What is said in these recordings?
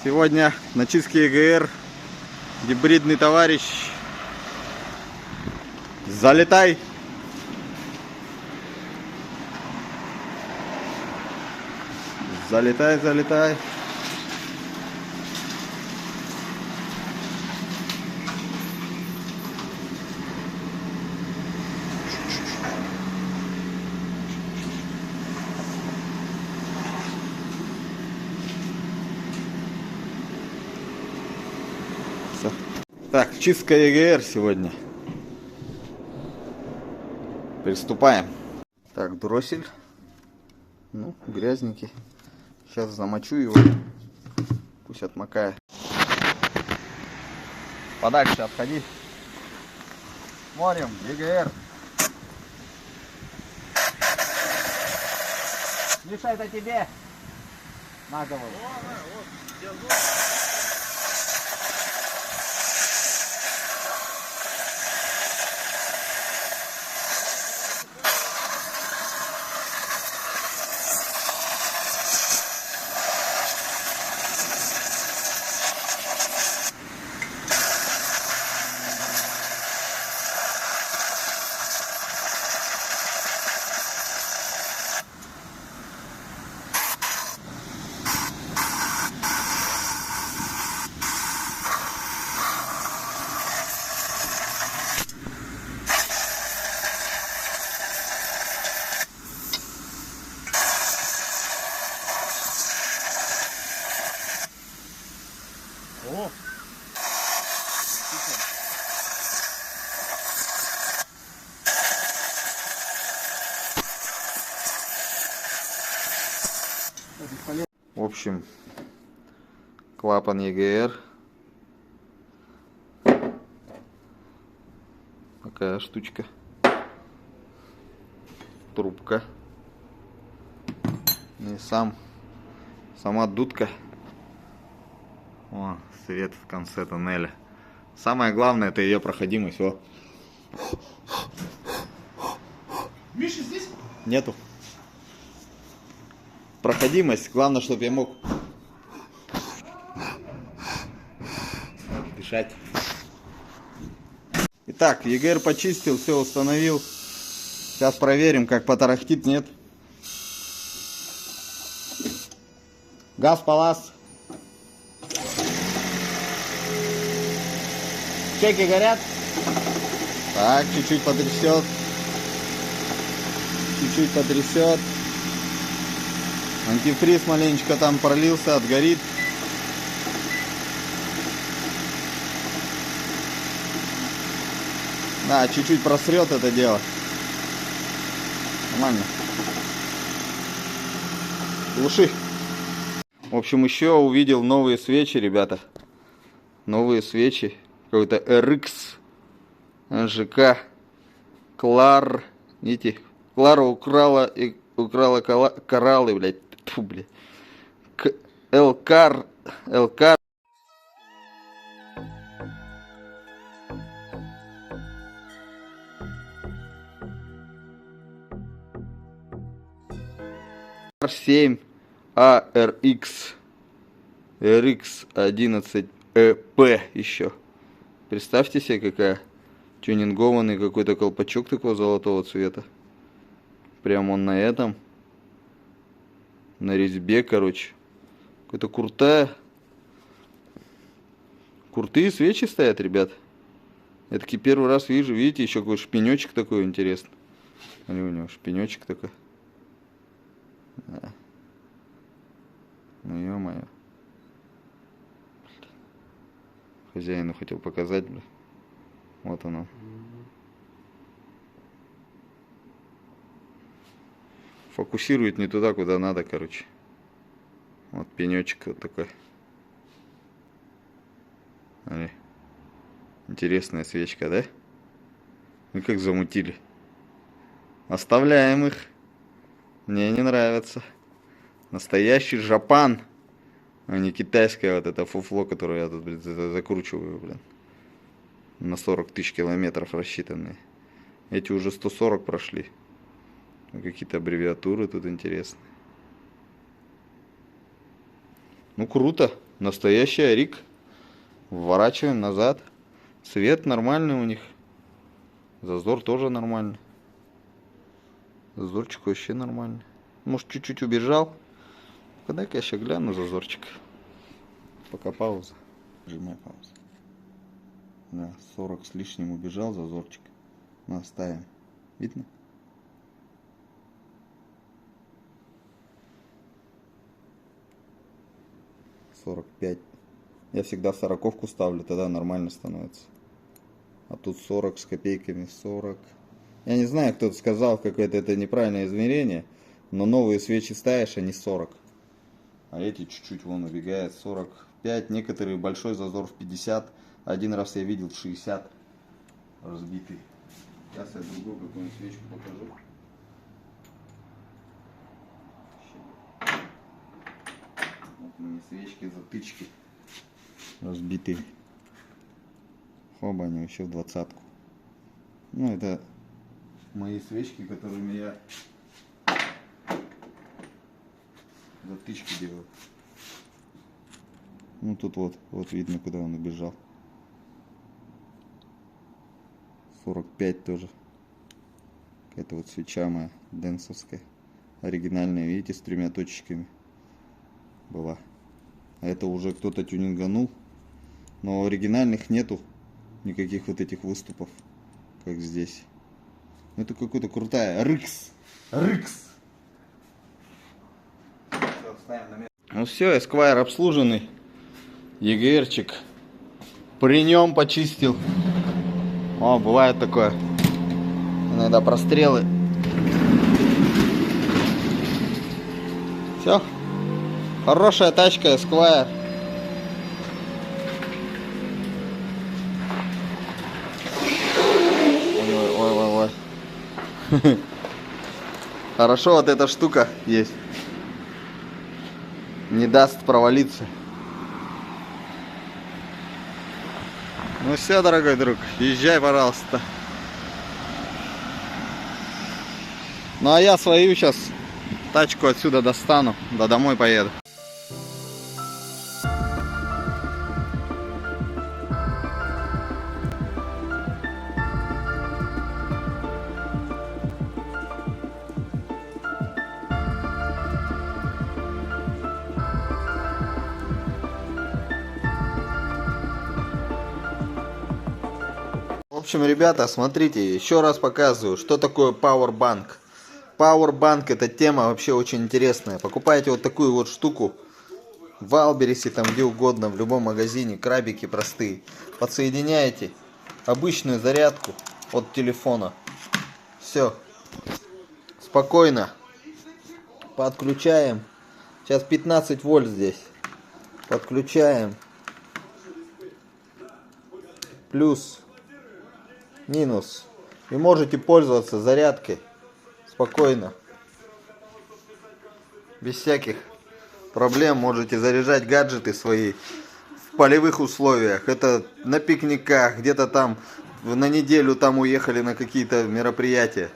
Сегодня на чистке ЕГР гибридный товарищ. Залетай! Залетай, залетай! Так, чистка ЕГР сегодня. Приступаем. Так, дроссель. Ну, грязненький. Сейчас замочу его. Пусть отмокает. Подальше отходи. Смотрим, ЕГР. Миша, это тебе. На голову. О! В общем, клапан ЕГР. Такая штучка. Трубка. И сама дудка. О, свет в конце тоннеля. Самое главное — это ее проходимость. О. Миша здесь? Нету. Проходимость. Главное, чтобы я мог дышать. Итак, ЕГР почистил, все установил. Сейчас проверим, как потарахтит, нет. Газ полаз. Чеки горят. Так, чуть-чуть потрясет. Чуть-чуть потрясет. Антифриз маленечко там пролился, отгорит. Да, чуть-чуть просрет это дело. Нормально. Глуши. В общем, еще увидел новые свечи, ребята. Новые свечи. Какой-то RX ЖК Клар. Видите? Клара украла кораллы, блядь. Фу, блядь. Элкар. R7 ARX RX11 EP еще. Представьте себе, какая тюнингованный какой-то колпачок такого золотого цвета. Прям он на этом. На резьбе, короче. Какая-то крутые свечи стоят, ребят. Я таки первый раз вижу. Видите, еще какой шпенечек такой интересный. Смотри, у него шпенечек такой. Да. Ну ё-моё. Хозяину хотел показать, бля. Вот оно. Фокусирует не туда, куда надо, короче. Вот пенечек вот такой. Смотри. Интересная свечка, да? Ну как замутили. Оставляем их. Мне не нравится. Настоящий жапан. А не китайское вот это фуфло, которое я тут, блин, закручиваю, блин. На 40 тысяч километров рассчитанные. Эти уже 140 прошли. Какие-то аббревиатуры тут интересные. Ну круто. Настоящий Арик. Вворачиваем назад. Цвет нормальный у них. Зазор тоже нормальный. Зазорчик вообще нормальный. Может, чуть-чуть убежал. Дай-ка я сейчас гляну зазорчик. Пока пауза. Нажимай паузу. Да, 40 с лишним убежал зазорчик. Наставим. Видно? «45». Я всегда 40-ку ставлю, тогда нормально становится. А тут 40 с копейками, 40. Я не знаю, кто-то сказал, какое-то это неправильное измерение, но новые свечи ставишь, они 40. А эти чуть-чуть вон убегает, 45. Некоторые большой зазор в 50. Один раз я видел в 60 разбитый. Сейчас я другую какую-нибудь свечку покажу. Вот мои свечки, затычки разбитые. Хоба, они вообще в 20-ку. Ну, это мои свечки, которыми я затычки делаю. Ну, тут вот видно, куда он убежал. 45 тоже. Какая-то вот свеча моя, дэнсовская. Оригинальная, видите, с 3 точечками была. А это уже кто-то тюнинганул. Но оригинальных нету никаких вот этих выступов, как здесь. Это какая-то крутая. Рыкс. Ну все, Эсквайр обслуженный. ЕГРчик. При нем почистил. О, бывает такое. Иногда прострелы. Все. Хорошая тачка, Эсквайр. Ой. Хорошо, вот эта штука есть. Не даст провалиться. Ну все, дорогой друг, езжай, пожалуйста. Ну а я свою сейчас тачку отсюда достану, да домой поеду. В общем, ребята, смотрите, еще раз показываю, что такое Powerbank. Powerbank — это тема вообще очень интересная. Покупайте вот такую вот штуку в Альберисе, там где угодно, в любом магазине, крабики простые. Подсоединяете обычную зарядку от телефона. Все. Спокойно. Подключаем. Сейчас 15 вольт здесь. Подключаем. Плюс. Минус. И можете пользоваться зарядкой спокойно. Без всяких проблем можете заряжать гаджеты свои в полевых условиях. Это на пикниках, где-то там на неделю там уехали на какие-то мероприятия.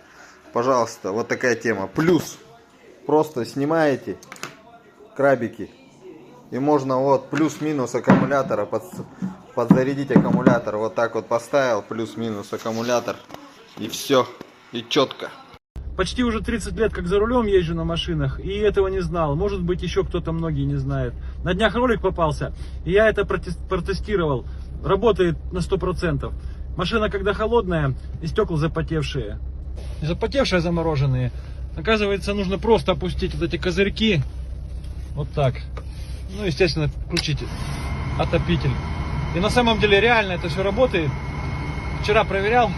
Пожалуйста, вот такая тема. Плюс. Просто снимаете крабики. И можно вот плюс-минус аккумулятора подзарядить аккумулятор. Вот так вот поставил, плюс-минус аккумулятор. И все. И четко. Почти уже 30 лет как за рулем езжу на машинах, и этого не знал. Может быть, еще кто-то, многие не знают. На днях ролик попался, и я это протестировал. Работает на 100%. Машина, когда холодная, и стекла запотевшие. Запотевшие, замороженные. Оказывается, нужно просто опустить вот эти козырьки. Вот так. Ну, естественно, включить отопитель. И на самом деле реально это все работает. Вчера проверял,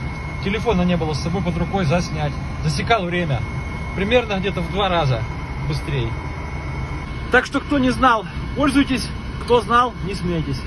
телефона не было с собой под рукой заснять. Засекал время. Примерно где-то в 2 раза быстрее. Так что, кто не знал, пользуйтесь. Кто знал, не смейтесь.